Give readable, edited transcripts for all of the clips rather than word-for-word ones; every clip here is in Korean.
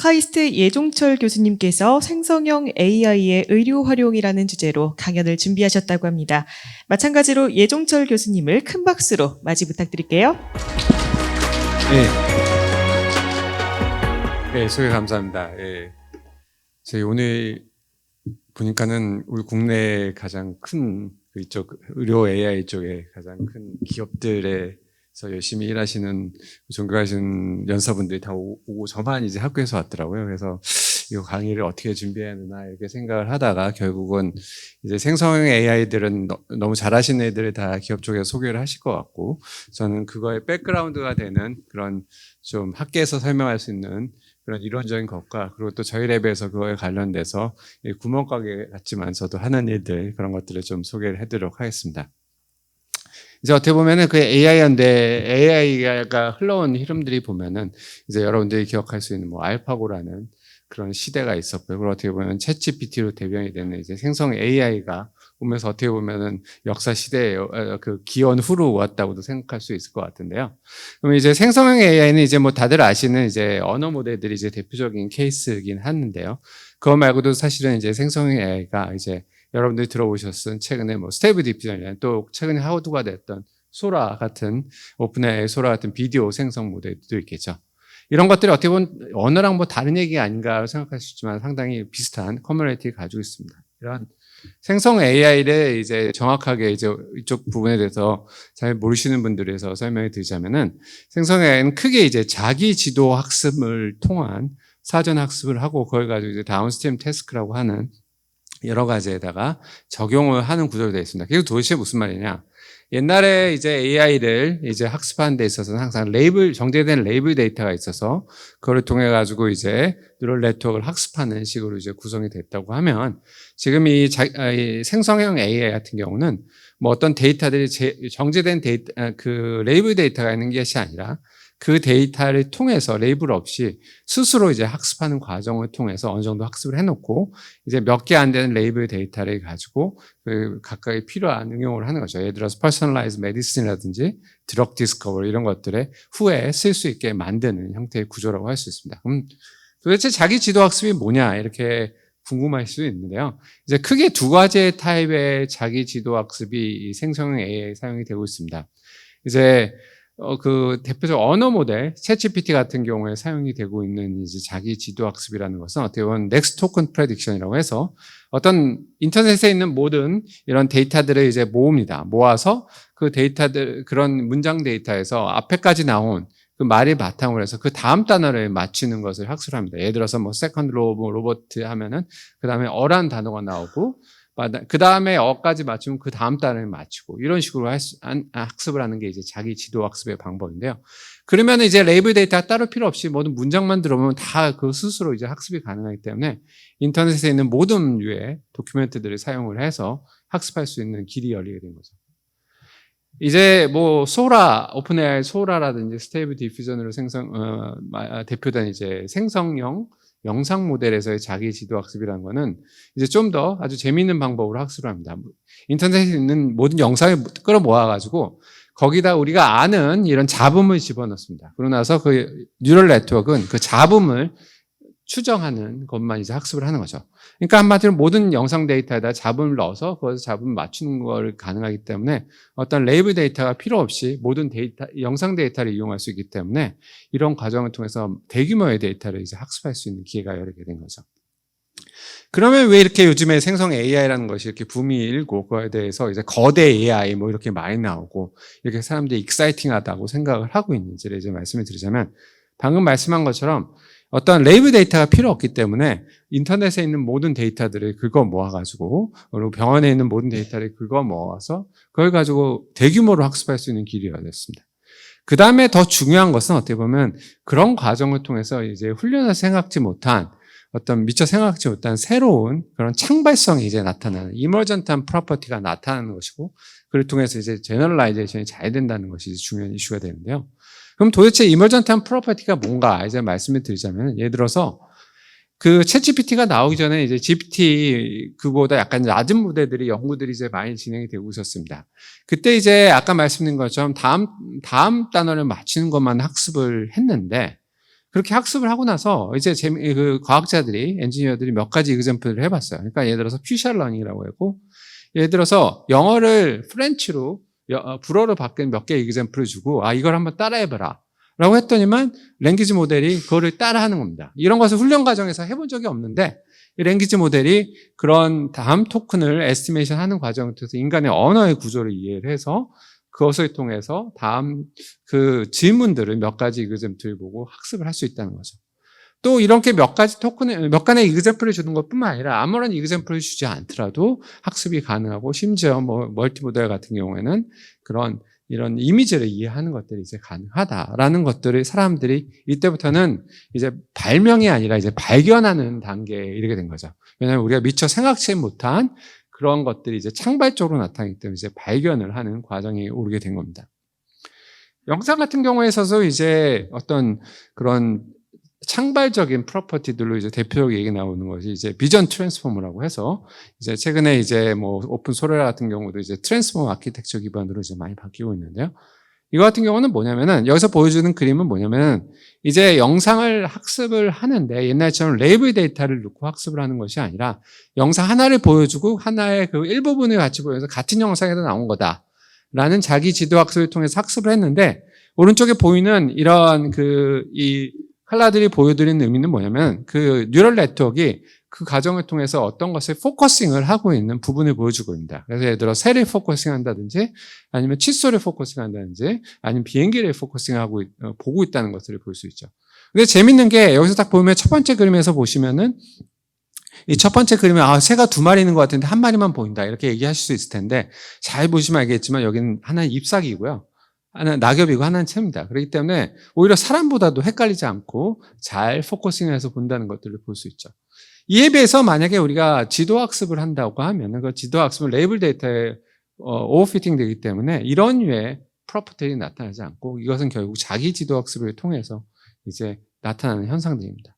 카이스트 예종철 교수님께서 생성형 AI의 의료 활용이라는 주제로 강연을 준비하셨다고 합니다. 마찬가지로 예종철 교수님을 큰 박수로 맞이 부탁드릴게요. 소개 감사합니다. 저희 오늘 보니까는 우리 국내 가장 큰 이쪽 의료 AI 쪽에 가장 큰 기업들에서 열심히 일하시는 존경하시는 연사분들이 다 오고 저만 이제 학교에서 왔더라고요. 그래서 이 강의를 어떻게 준비해야 되나 이렇게 생각을 하다가 결국은 이제 생성형 AI들은 너무 잘하시는 애들을 다 기업 쪽에서 소개를 하실 것 같고, 저는 그거의 백그라운드가 되는 그런 좀 학계에서 설명할 수 있는 그런 이론적인 것과, 그리고 또 저희 랩에서 그거에 관련돼서 구멍가게 같지만서도 하는 일들, 그런 것들을 좀 소개를 해드리도록 하겠습니다. 이제 어떻게 보면은 그 AI가 흘러온 흐름들이 보면은 이제 여러분들이 기억할 수 있는 뭐 알파고라는 그런 시대가 있었고요. 그리고 어떻게 보면 챗GPT로 대변이 되는 이제 생성 AI가 오면서 어떻게 보면은 역사 시대에 그 기원 후로 왔다고도 생각할 수 있을 것 같은데요. 그럼 이제 생성형 AI는 이제 뭐 다들 아시는 이제 언어 모델들이 이제 대표적인 케이스이긴 하는데요. 그거 말고도 사실은 이제 생성형 AI가 이제 여러분들이 들어보셨은 최근에 뭐 스테이블 디퓨전이나 또 최근에 하우드가 됐던 소라 같은 오픈AI 소라 같은 비디오 생성 모델도 있겠죠. 이런 것들이 어떻게 보면 언어랑 뭐 다른 얘기 아닌가 생각할 수 있지만 상당히 비슷한 커뮤니티를 가지고 있습니다. 이런 생성 AI를 이제 정확하게 이제 이쪽 부분에 대해서 잘 모르시는 분들에서 설명을 드리자면은, 생성 AI는 크게 이제 자기 지도 학습을 통한 사전 학습을 하고 그걸 가지고 이제 다운스트림 태스크라고 하는 여러 가지에다가 적용을 하는 구조로 되어 있습니다. 그게 도대체 무슨 말이냐? 옛날에 이제 AI를 이제 학습하는 데 있어서는 항상 정제된 레이블 데이터가 있어서 그걸 통해 가지고 이제 뉴럴 네트워크를 학습하는 식으로 이제 구성이 됐다고 하면, 지금 이 생성형 AI 같은 경우는 뭐 어떤 데이터들이 정제된 그 레이블 데이터가 있는 것이 아니라 그 데이터를 통해서 레이블 없이 스스로 이제 학습하는 과정을 통해서 어느 정도 학습을 해놓고 이제 몇 개 안 되는 레이블 데이터를 가지고 그 각각의 필요한 응용을 하는 거죠. 예를 들어서 퍼스널라이즈 메디슨이라든지 드럭 디스커버리 이런 것들에 후에 쓸 수 있게 만드는 형태의 구조라고 할 수 있습니다. 그럼 도대체 자기 지도 학습이 뭐냐 이렇게 궁금할 수 있는데요. 이제 크게 두 가지의 타입의 자기 지도 학습이 생성형 AI에 사용이 되고 있습니다. 이제 그 대표적 언어 모델 챗GPT 같은 경우에 사용이 되고 있는 이제 자기 지도 학습이라는 것은 어떻게 보면 넥스트 토큰 프레딕션이라고 해서 어떤 인터넷에 있는 모든 이런 데이터들을 이제 모아서 그 데이터들, 그런 문장 데이터에서 앞에까지 나온 그 말을 바탕으로 해서 그 다음 단어를 맞추는 것을 학습합니다. 예를 들어서 뭐 세컨드 로봇 하면은 그 다음에 어란 단어가 나오고 그 다음에 어까지 맞추면 그 다음 단어를 맞추고, 이런 식으로 학습을 하는 게 이제 자기 지도 학습의 방법인데요. 그러면 이제 레이블 데이터가 따로 필요 없이 모든 문장만 들어보면 다 그 스스로 이제 학습이 가능하기 때문에 인터넷에 있는 모든 류의 도큐멘트들을 사용을 해서 학습할 수 있는 길이 열리게 된 거죠. 이제 뭐 오픈AI 소라라든지 스테이블 디퓨전으로 대표된 이제 생성형 영상 모델에서의 자기 지도 학습이라는 거는 이제 좀 더 아주 재미있는 방법으로 학습을 합니다. 인터넷에 있는 모든 영상을 끌어모아가지고 거기다 우리가 아는 이런 잡음을 집어넣습니다. 그러고 나서 그 뉴럴 네트워크는 그 잡음을 추정하는 것만 이제 학습을 하는 거죠. 그러니까 한마디로 모든 영상 데이터에다 잡음을 넣어서 거기서 잡음을 맞추는 걸 가능하기 때문에 어떤 레이블 데이터가 필요 없이 모든 영상 데이터를 이용할 수 있기 때문에 이런 과정을 통해서 대규모의 데이터를 이제 학습할 수 있는 기회가 열리게 된 거죠. 그러면 왜 이렇게 요즘에 생성 AI라는 것이 이렇게 붐이 일고 그거에 대해서 이제 거대 AI 뭐 이렇게 많이 나오고 이렇게 사람들이 익사이팅하다고 생각을 하고 있는지를 이제 말씀을 드리자면, 방금 말씀한 것처럼 어떤 레이블 데이터가 필요 없기 때문에 인터넷에 있는 모든 데이터들을 긁어 모아가지고, 그리고 병원에 있는 모든 데이터를 긁어 모아서 그걸 가지고 대규모로 학습할 수 있는 길이 열렸습니다. 그 다음에 더 중요한 것은 어떻게 보면 그런 과정을 통해서 이제 훈련해서 미처 생각하지 못한 새로운 그런 창발성이 이제 나타나는 이머전트한 프로퍼티가 나타나는 것이고, 그를 통해서 이제 제너럴라이제이션이 잘 된다는 것이 중요한 이슈가 되는데요. 그럼 도대체 이머전트한 프로퍼티가 뭔가 이제 말씀을 드리자면, 예를 들어서 그 챗GPT가 나오기 전에 이제 GPT 그보다 약간 낮은 연구들이 이제 많이 진행이 되고 있었습니다. 그때 이제 아까 말씀드린 것처럼 다음 단어를 맞추는 것만 학습을 했는데, 그렇게 학습을 하고 나서 이제 그 과학자들이, 엔지니어들이 몇 가지 example을 해봤어요. 그러니까 예를 들어서 퓨셜 러닝이라고 하고, 예를 들어서 영어를 프렌치로, 불어로 바뀐 몇 개의 example을 주고, 이걸 한번 따라해봐라 라고 했더니만 랭귀지 모델이 그거를 따라하는 겁니다. 이런 것을 훈련 과정에서 해본 적이 없는데, 이 랭귀지 모델이 그런 다음 토큰을 에스티메이션 하는 과정을 통해서 인간의 언어의 구조를 이해를 해서 그것을 통해서 다음 그 질문들을 몇 가지 example을 보고 학습을 할 수 있다는 거죠. 또 이렇게 몇 가지 토큰을, 몇 가지 example을 주는 것 뿐만 아니라 아무런 example을 주지 않더라도 학습이 가능하고, 심지어 멀티모델 같은 경우에는 이런 이미지를 이해하는 것들이 이제 가능하다라는 것들을 사람들이 이때부터는 이제 발명이 아니라 이제 발견하는 단계에 이르게 된 거죠. 왜냐하면 우리가 미처 생각지 못한 그런 것들이 이제 창발적으로 나타나기 때문에 이제 발견을 하는 과정이 오르게 된 겁니다. 영상 같은 경우에 있어서 이제 어떤 그런 창발적인 프로퍼티들로 이제 대표적으로 얘기 나오는 것이 이제 비전 트랜스포머라고 해서, 이제 최근에 이제 오픈 소레라 같은 경우도 이제 트랜스포머 아키텍처 기반으로 이제 많이 바뀌고 있는데요. 이거 같은 경우는 뭐냐면은, 여기서 보여주는 그림은 뭐냐면은, 이제 영상을 학습을 하는데 옛날처럼 레이블 데이터를 넣고 학습을 하는 것이 아니라 영상 하나를 보여주고 하나의 그 일부분을 같이 보여서 같은 영상에도 나온 거다라는 자기 지도 학습을 통해서 학습을 했는데, 오른쪽에 보이는 이런 이 컬러들이 보여드리는 의미는 뭐냐면, 그 뉴럴 네트워크가 그 과정을 통해서 어떤 것을 포커싱을 하고 있는 부분을 보여주고 있습니다. 그래서 예를 들어 새를 포커싱 한다든지, 아니면 칫솔을 포커싱 한다든지, 아니면 비행기를 포커싱하고 보고 있다는 것들을 볼 수 있죠. 근데 재밌는 게, 여기서 딱 보면 첫 번째 그림에서 보시면은, 이 첫 번째 그림에 새가 두 마리 있는 것 같은데 한 마리만 보인다, 이렇게 얘기하실 수 있을 텐데, 잘 보시면 알겠지만 여기는 하나는 잎사귀고요, 하나는 낙엽이고 하나는 채입니다. 그렇기 때문에 오히려 사람보다도 헷갈리지 않고 잘 포커싱해서 본다는 것들을 볼 수 있죠. 이에 비해서 만약에 우리가 지도학습을 한다고 하면 그 지도학습은 레이블 데이터에 오버피팅 되기 때문에 이런 류의 프로퍼티들이 나타나지 않고, 이것은 결국 자기 지도학습을 통해서 이제 나타나는 현상들입니다.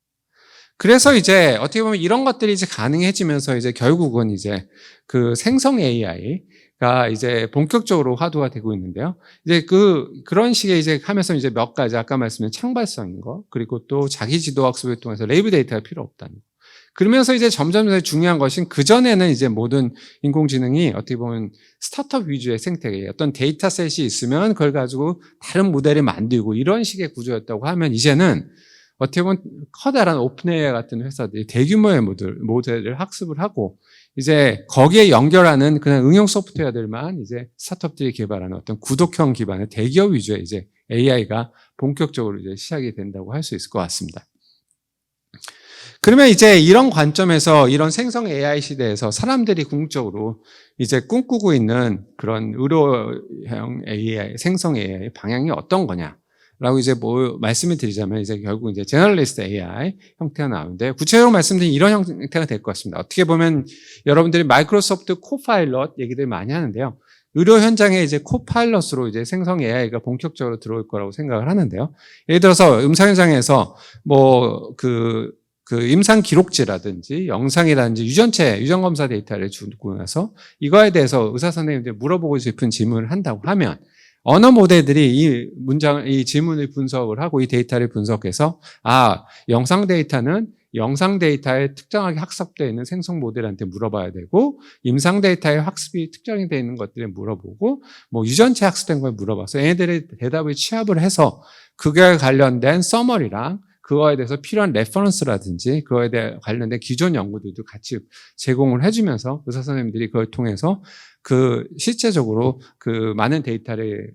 그래서 이제 어떻게 보면 이런 것들이 이제 가능해지면서 이제 결국은 이제 그 생성 AI가 이제 본격적으로 화두가 되고 있는데요. 이제 그런 식의 이제 하면서 이제 몇 가지 아까 말씀드린 창발성인 거, 그리고 또 자기 지도 학습을 통해서 레이블 데이터가 필요 없다는 거. 그러면서 이제 점점 더 중요한 것은, 그전에는 이제 모든 인공지능이 어떻게 보면 스타트업 위주의 생태계, 어떤 데이터셋이 있으면 그걸 가지고 다른 모델을 만들고 이런 식의 구조였다고 하면, 이제는 어떻게 보면 커다란 오픈AI 같은 회사들이 대규모의 모델을 학습을 하고, 이제 거기에 연결하는 그냥 응용 소프트웨어들만 이제 스타트업들이 개발하는 어떤 구독형 기반의 대기업 위주의 이제 AI가 본격적으로 이제 시작이 된다고 할 수 있을 것 같습니다. 그러면 이제 이런 관점에서 이런 생성 AI 시대에서 사람들이 궁극적으로 이제 꿈꾸고 있는 그런 의료형 AI, 생성 AI 방향이 어떤 거냐? 라고 이제 말씀을 드리자면, 이제 결국 이제 제너럴리스트 AI 형태가 나오는데, 구체적으로 말씀드린 이런 형태가 될 것 같습니다. 어떻게 보면 여러분들이 마이크로소프트 코파일럿 얘기들 많이 하는데요. 의료 현장에 이제 코파일럿으로 이제 생성 AI가 본격적으로 들어올 거라고 생각을 하는데요. 예를 들어서 음성 현장에서 임상 기록지라든지 영상이라든지 유전 검사 데이터를 주고 나서 이거에 대해서 의사 선생님들이 물어보고 싶은 질문을 한다고 하면, 언어 모델들이 이 질문을 분석을 하고 이 데이터를 분석해서, 영상 데이터는 영상 데이터에 특정하게 학습되어 있는 생성 모델한테 물어봐야 되고, 임상 데이터에 학습이 특정이 되어 있는 것들에 물어보고, 유전체 학습된 걸 물어봐서 얘네들의 대답을 취합을 해서 그거에 관련된 서머리랑 그거에 대해서 필요한 레퍼런스라든지 그거에 대해 관련된 기존 연구들도 같이 제공을 해주면서 의사 선생님들이 그걸 통해서 실제적으로 많은 데이터를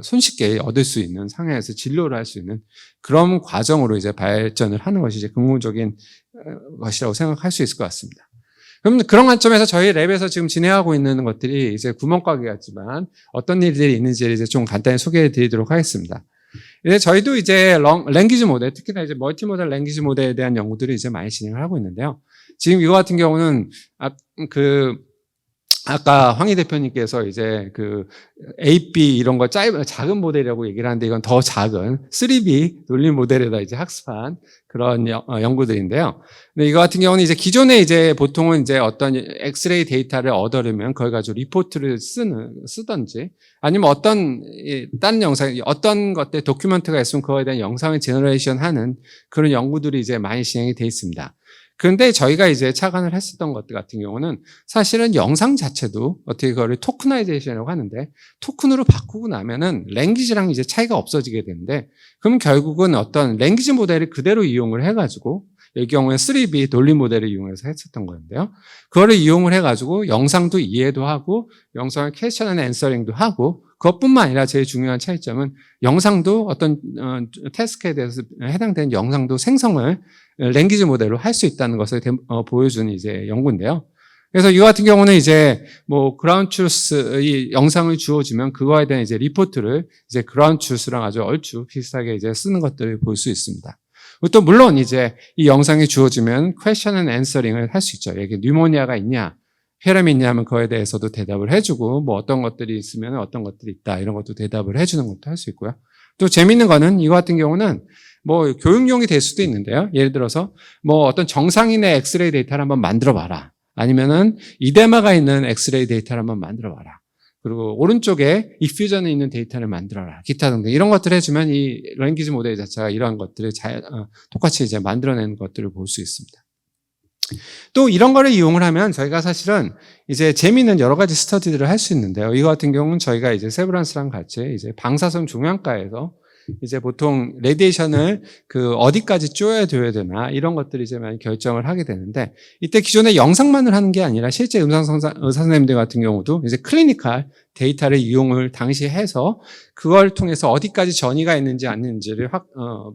손쉽게 얻을 수 있는 상황에서 진료를 할 수 있는 그런 과정으로 이제 발전을 하는 것이 이제 근본적인 것이라고 생각할 수 있을 것 같습니다. 그럼 그런 관점에서 저희 랩에서 지금 진행하고 있는 것들이 이제 구멍가게 같지만 어떤 일들이 있는지를 이제 좀 간단히 소개해 드리도록 하겠습니다. 저희도 이제 랭귀지 모델, 특히나 이제 멀티모델 랭귀지 모델에 대한 연구들을 이제 많이 진행을 하고 있는데요. 지금 이거 같은 경우는 아까 황희 대표님께서 이제 그 AB 이런 거 작은 모델이라고 얘기를 하는데 이건 더 작은 3B 논리 모델에다 이제 학습한 그런 연구들인데요. 근데 이거 같은 경우는 이제 기존에 이제 보통은 이제 어떤 엑스레이 데이터를 얻으려면 그걸 가지고 리포트를 쓰든지 아니면 어떤 다른 영상, 어떤 것들 도큐멘트가 있으면 그거에 대한 영상을 제너레이션 하는 그런 연구들이 이제 많이 진행이 돼 있습니다. 그런데 저희가 이제 착안을 했었던 것들 같은 경우는 사실은 영상 자체도 어떻게 그거를 토크나이제이션이라고 하는데 토큰으로 바꾸고 나면은 랭귀지랑 이제 차이가 없어지게 되는데 그럼 결국은 어떤 랭귀지 모델을 그대로 이용을 해가지고 이 경우에 3B 논리 모델을 이용해서 했었던 건데요. 그거를 이용을 해가지고 영상도 이해도 하고 영상을 퀘스천 앤 앤서링도 하고 그것뿐만 아니라 제일 중요한 차이점은 영상도 어떤 태스크에 대해서 해당되는 영상도 생성을 랭귀지 모델로 할 수 있다는 것을 보여주는 이제 연구인데요. 그래서 이거 같은 경우는 이제 뭐 그라운드 트루스 이 영상을 주어지면 그거에 대한 이제 리포트를 이제 그라운드 트루스랑 아주 얼추 비슷하게 이제 쓰는 것들을 볼 수 있습니다. 또 물론 이제 이 영상이 주어지면 퀘스천 앤 앤서링을 할 수 있죠. 여기 뉴모니아가 있냐, 혈압이 있냐 하면 그거에 대해서도 대답을 해주고 뭐 어떤 것들이 있으면 어떤 것들이 있다 이런 것도 대답을 해주는 것도 할 수 있고요. 또 재밌는 거는 이거 같은 경우는 뭐 교육용이 될 수도 있는데요. 예를 들어서 뭐 어떤 정상인의 엑스레이 데이터를 한번 만들어 봐라. 아니면은 이데마가 있는 엑스레이 데이터를 한번 만들어 봐라. 그리고 오른쪽에 이퓨전에 있는 데이터를 만들어라. 기타 등등 이런 것들을 해주면 이 랭귀지 모델 자체가 이러한 것들을 똑같이 이제 만들어내는 것들을 볼 수 있습니다. 또 이런 거를 이용을 하면 저희가 사실은 이제 재미있는 여러 가지 스터디들을 할 수 있는데요. 이거 같은 경우는 저희가 이제 세브란스랑 같이 이제 방사선 종양과에서 이제 보통 레디에이션을 그 어디까지 쪼여야 되나 이런 것들이 이제 많이 결정을 하게 되는데 이때 기존에 영상만을 하는 게 아니라 실제 의사 선생님들 같은 경우도 이제 클리니컬 데이터를 이용을 당시에 해서 그걸 통해서 어디까지 전이가 있는지 아닌지를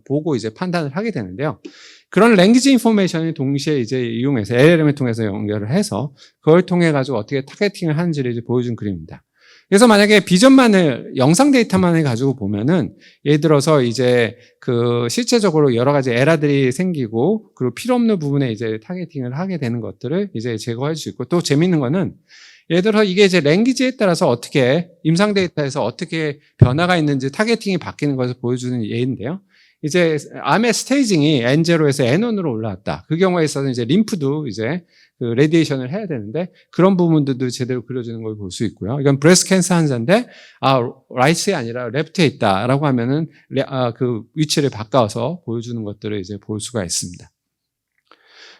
보고 이제 판단을 하게 되는데요. 그런 랭귀지 인포메이션을 동시에 이제 이용해서 LLM을 통해서 연결을 해서 그걸 통해 가지고 어떻게 타겟팅을 하는지를 이제 보여준 그림입니다. 그래서 만약에 비전만을 영상 데이터만을 가지고 보면은 예를 들어서 이제 그 실제적으로 여러 가지 에러들이 생기고 그리고 필요 없는 부분에 이제 타겟팅을 하게 되는 것들을 이제 제거할 수 있고 또 재밌는 거는 예를 들어 이게 이제 랭귀지에 따라서 어떻게 임상 데이터에서 어떻게 변화가 있는지 타겟팅이 바뀌는 것을 보여주는 예인데요. 이제 암의 스테이징이 N0에서 N1으로 올라왔다. 그 경우에 있어서 이제 림프도 이제 그 레디에이션을 해야 되는데 그런 부분들도 제대로 그려주는 걸 볼 수 있고요. 이건 브레스트 캔서 환자인데 라이트에 아니라 레프트에 있다라고 하면은 그 위치를 바꿔서 보여주는 것들을 이제 볼 수가 있습니다.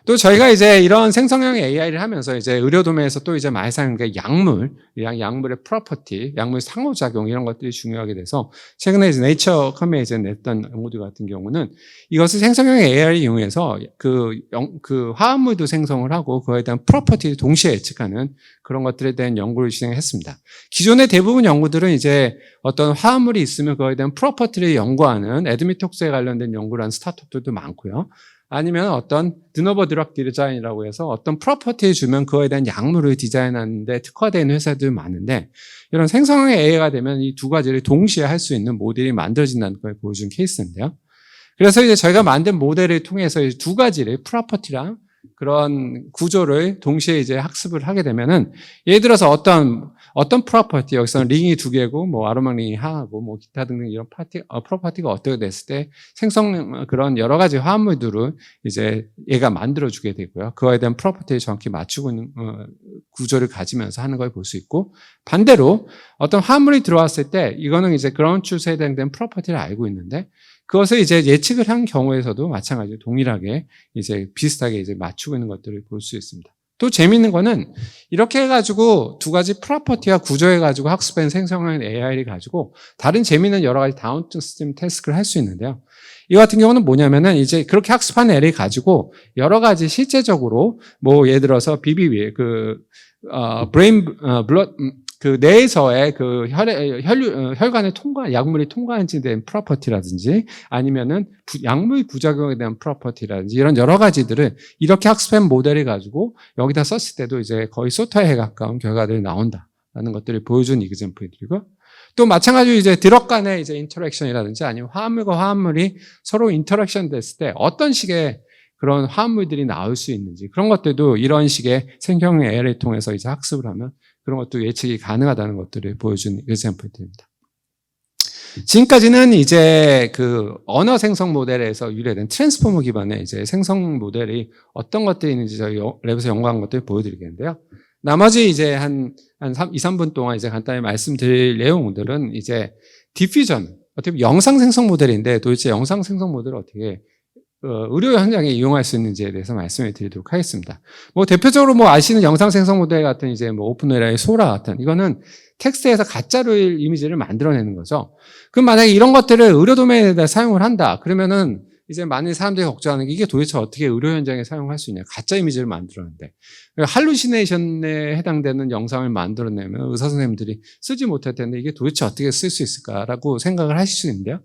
또 저희가 이제 이런 생성형 AI를 하면서 이제 의료 도메인에서 또 이제 많이 사용하는 게 약물의 프로퍼티, 약물 상호작용 이런 것들이 중요하게 돼서 최근에 이제 네이처 컴에이즈에 냈던 연구들 같은 경우는 이것을 생성형 AI를 이용해서 그 화합물도 생성을 하고 그거에 대한 프로퍼티를 동시에 예측하는 그런 것들에 대한 연구를 진행했습니다. 기존의 대부분 연구들은 이제 어떤 화합물이 있으면 그거에 대한 프로퍼티를 연구하는 애드미톡스에 관련된 연구를 한 스타트업들도 많고요. 아니면 어떤 드노버 드럭 디자인이라고 해서 어떤 프로퍼티를 주면 그거에 대한 약물을 디자인하는데 특화된 회사들 많은데 이런 생성형 AI가 되면 이 두 가지를 동시에 할 수 있는 모델이 만들어진다는 걸 보여준 케이스인데요. 그래서 이제 저희가 만든 모델을 통해서 이 두 가지를 프로퍼티랑 그런 구조를 동시에 이제 학습을 하게 되면은 예를 들어서 어떤 프로퍼티 여기서는 링이 두 개고 뭐 아로마 링이 하나고 뭐 기타 등등 이런 프로퍼티가 어떻게 됐을 때 생성 그런 여러 가지 화합물들을 이제 얘가 만들어 주게 되고요. 그거에 대한 프로퍼티를 정확히 맞추고 있는 구조를 가지면서 하는 걸 볼 수 있고 반대로 어떤 화합물이 들어왔을 때 이거는 이제 그라운드 트루스에 해당되는 프로퍼티를 알고 있는데 그것을 이제 예측을 한 경우에서도 마찬가지로 동일하게 이제 비슷하게 이제 맞추고 있는 것들을 볼 수 있습니다. 또 재미있는 거는 이렇게 해가지고 두 가지 프로퍼티와 구조해가지고 학습한 생성형 AI를 가지고 다른 재미있는 여러 가지 다운스트림 태스크를 할 수 있는데요. 이 같은 경우는 뭐냐면은 이제 그렇게 학습한 애를 가지고 여러 가지 실제적으로 뭐 예를 들어서 BBB 그 뇌에서의 그 혈관의 약물이 통과한지 된 프로퍼티라든지 아니면은 약물 부작용에 대한 프로퍼티라든지 이런 여러 가지들을 이렇게 학습한 모델을 가지고 여기다 썼을 때도 이제 거의 소타에 가까운 결과들이 나온다라는 것들을 보여준 이그젠플이고 또 마찬가지로 이제 드럭 간의 이제 인터랙션이라든지 아니면 화합물과 화합물이 서로 인터랙션 됐을 때 어떤 식의 그런 화합물들이 나올 수 있는지 그런 것들도 이런 식의 생성형 AI를 통해서 이제 학습을 하면 그런 것도 예측이 가능하다는 것들을 보여준 example들입니다. 지금까지는 이제 그 언어 생성 모델에서 유래된 트랜스포머 기반의 이제 생성 모델이 어떤 것들이 있는지 저희 랩에서 연구한 것들을 보여드리겠는데요. 나머지 이제 한 2, 3분 동안 이제 간단히 말씀드릴 내용들은 이제 디퓨전, 어떻게 보면 영상 생성 모델인데 도대체 영상 생성 모델을 어떻게 의료 현장에 이용할 수 있는지에 대해서 말씀을 드리도록 하겠습니다. 뭐 대표적으로 뭐 아시는 영상 생성 모델 같은 이제 뭐 오픈AI의 소라 같은 이거는 텍스트에서 가짜로 이미지를 만들어내는 거죠. 그럼 만약에 이런 것들을 의료 도메인에다 사용을 한다. 그러면은 이제 많은 사람들이 걱정하는 게 이게 도대체 어떻게 의료 현장에 사용할 수 있냐. 가짜 이미지를 만들어내는데. 할루시네이션에 해당되는 영상을 만들어내면 의사 선생님들이 쓰지 못할 텐데 이게 도대체 어떻게 쓸 수 있을까라고 생각을 하실 수 있는데요.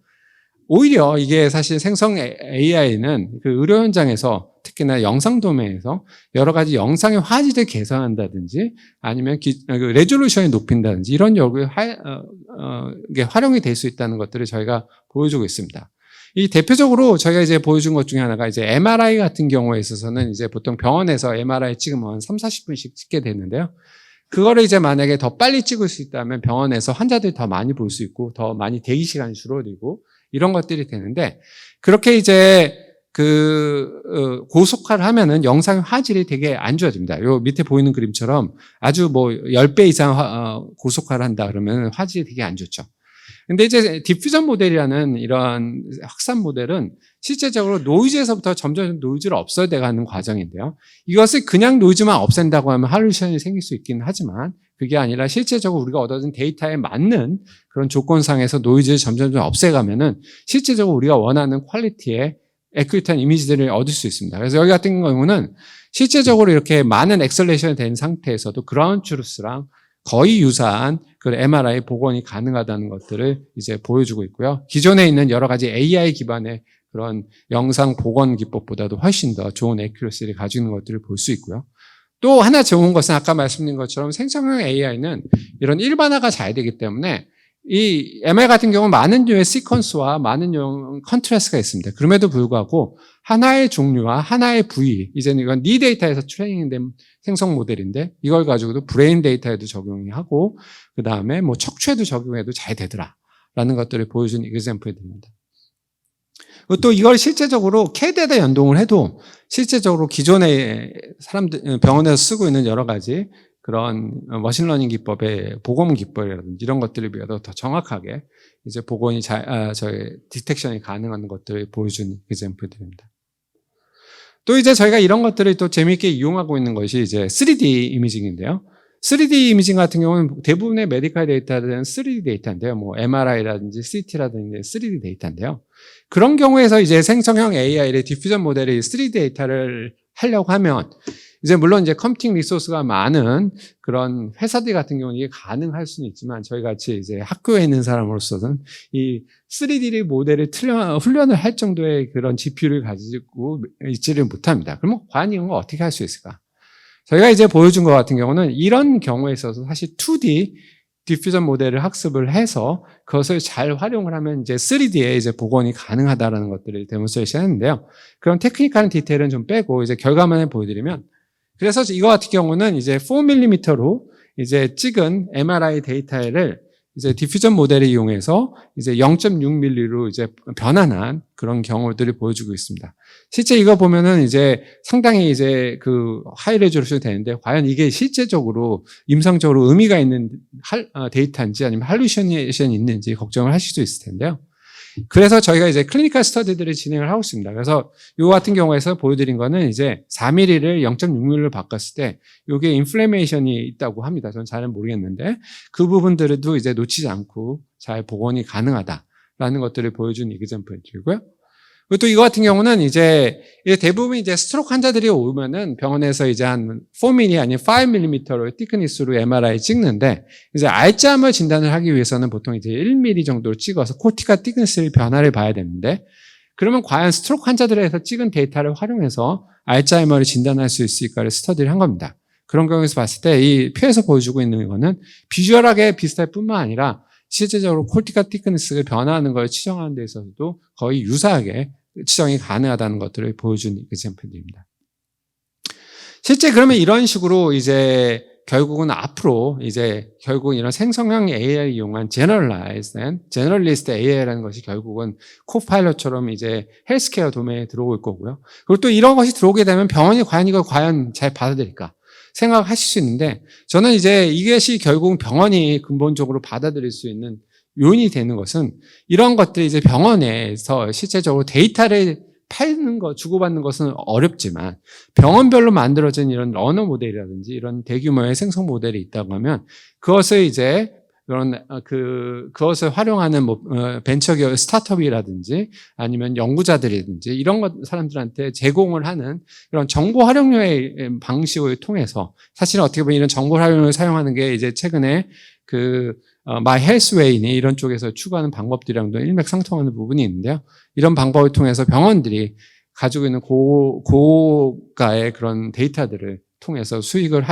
오히려 이게 사실 생성 AI는 그 의료 현장에서 특히나 영상 도메인에서 여러 가지 영상의 화질을 개선한다든지 아니면 레졸루션을 높인다든지 이런 요구에 이게 활용이 될 수 있다는 것들을 저희가 보여주고 있습니다. 이 대표적으로 저희가 이제 보여준 것 중에 하나가 이제 MRI 같은 경우에 있어서는 이제 보통 병원에서 MRI 찍으면 한 3, 40분씩 찍게 되는데요. 그거를 이제 만약에 더 빨리 찍을 수 있다면 병원에서 환자들이 더 많이 볼 수 있고 더 많이 대기 시간이 줄어들고 이런 것들이 되는데 그렇게 이제 고속화를 하면은 영상의 화질이 되게 안 좋아집니다. 요 밑에 보이는 그림처럼 아주 뭐 10배 이상 고속화를 한다 그러면 화질이 되게 안 좋죠. 근데 이제 디퓨전 모델이라는 이런 확산 모델은 실제적으로 노이즈에서부터 점점 노이즈를 없애가는 과정인데요. 이것을 그냥 노이즈만 없앤다고 하면 할루시네이션이 생길 수 있긴 하지만 그게 아니라 실제적으로 우리가 얻어진 데이터에 맞는 그런 조건상에서 노이즈를 점점 없애가면은 실제적으로 우리가 원하는 퀄리티의 애큐리트한 이미지들을 얻을 수 있습니다. 그래서 여기 같은 경우는 실제적으로 이렇게 많은 엑셀레이션이 된 상태에서도 그라운드 트루스랑 거의 유사한 그 MRI 복원이 가능하다는 것들을 이제 보여주고 있고요. 기존에 있는 여러 가지 AI 기반의 그런 영상 복원 기법보다도 훨씬 더 좋은 애큐러시를 가지고 있는 것들을 볼 수 있고요. 또 하나 좋은 것은 아까 말씀드린 것처럼 생성형 AI는 이런 일반화가 잘 되기 때문에 이 ML 같은 경우는 많은 류의 시퀀스와 많은 류의 컨트라스트가 있습니다. 그럼에도 불구하고 하나의 종류와 하나의 부위, 이제는 이건 니 데이터에서 트레이닝된 생성 모델인데 이걸 가지고도 브레인 데이터에도 적용이 하고 그 다음에 뭐 척추에도 적용해도 잘 되더라라는 것들을 보여준 example들입니다. 또 이걸 실제적으로 CAD에다 연동을 해도 실제적으로 기존의 사람들 병원에서 쓰고 있는 여러 가지 그런 머신러닝 기법의 복원 기법이라든지 이런 것들을 비해서 더 정확하게 이제 복원이 저희 디텍션이 가능한 것들을 보여준 example들입니다. 또 이제 저희가 이런 것들을 또 재미있게 이용하고 있는 것이 이제 3D 이미징인데요. 3D 이미징 같은 경우는 대부분의 메디컬 데이터들은 3D 데이터인데요. 뭐 MRI라든지 CT라든지 3D 데이터인데요. 그런 경우에서 이제 생성형 AI의 디퓨전 모델이 3D 데이터를 하려고 하면 이제 물론 이제 컴퓨팅 리소스가 많은 그런 회사들 같은 경우는 이게 가능할 수는 있지만 저희 같이 이제 학교에 있는 사람으로서는 이 3D 모델을 훈련을 할 정도의 그런 GPU를 가지고 있지를 못합니다. 그러면 과연 이런 거 어떻게 할 수 있을까? 저희가 이제 보여준 것 같은 경우는 이런 경우에 있어서 사실 2D 디퓨전 모델을 학습을 해서 그것을 잘 활용을 하면 이제 3D에 이제 복원이 가능하다라는 것들을 데몬스트레이션 했는데요. 그런 테크니컬한 디테일은 좀 빼고 이제 결과만을 보여드리면 그래서 이거 같은 경우는 이제 4mm로 이제 찍은 MRI 데이터를 이제 디퓨전 모델을 이용해서 이제 0.6mm로 이제 변환한 그런 경우들을 보여주고 있습니다. 실제 이거 보면은 이제 상당히 이제 그 하이 레졸루션이 되는데 과연 이게 실제적으로 임상적으로 의미가 있는 데이터인지 아니면 할루시네이션이 있는지 걱정을 하실 수 있을 텐데요. 그래서 저희가 이제 클리니컬 스터디들을 진행을 하고 있습니다. 그래서 이 같은 경우에서 보여드린 거는 이제 4mm를 0.6mm로 바꿨을 때 이게 인플레이션이 있다고 합니다. 저는 잘은 모르겠는데 그 부분들도 이제 놓치지 않고 잘 복원이 가능하다라는 것들을 보여준 example이고요. 또 이거 같은 경우는 이제 대부분 이제 스트로크 환자들이 오면은 병원에서 이제 한 4mm 아니면 5mm로 티크니스로 MRI 찍는데 이제 알츠하이머 진단을 하기 위해서는 보통 이제 1mm 정도로 찍어서 코티카 티크니스의 변화를 봐야 되는데 그러면 과연 스트로크 환자들에서 찍은 데이터를 활용해서 알츠하이머를 진단할 수 있을까를 스터디를 한 겁니다. 그런 경우에서 봤을 때 이 표에서 보여주고 있는 거는 비주얼하게 비슷할 뿐만 아니라 실제적으로 코티카 티크니스를 변화하는 걸 치정하는 데 있어서도 거의 유사하게 추정이 가능하다는 것들을 보여준 example입니다. 실제 그러면 이런 식으로 이제 결국은 앞으로 이제 결국은 이런 생성형 AI를 이용한 generalist AI라는 것이 결국은 코파일럿처럼 이제 헬스케어 도메인에 들어올 거고요. 그리고 또 이런 것이 들어오게 되면 병원이 과연 이걸 잘 받아들일까 생각하실 수 있는데, 저는 이제 이것이 결국 병원이 근본적으로 받아들일 수 있는 요인이 되는 것은 이런 것들이 이제 병원에서 실제적으로 데이터를 팔는 거, 주고받는 것은 어렵지만 병원별로 만들어진 이런 러너 모델이라든지 이런 대규모의 생성 모델이 있다고 하면 그것을 이제 그것을 활용하는 벤처기업 스타트업이라든지 아니면 연구자들이든지 이런 사람들한테 제공을 하는 이런 정보 활용료의 방식을 통해서, 사실은 어떻게 보면 이런 정보 활용을 사용하는 게 이제 최근에 마이 헬스웨이니 이런 쪽에서 추구하는 방법들이랑도 일맥상통하는 부분이 있는데요. 이런 방법을 통해서 병원들이 가지고 있는 고가의 그런 데이터들을 통해서 수익을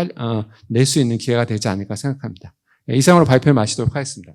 낼 수 있는 기회가 되지 않을까 생각합니다. 이상으로 발표를 마치도록 하겠습니다.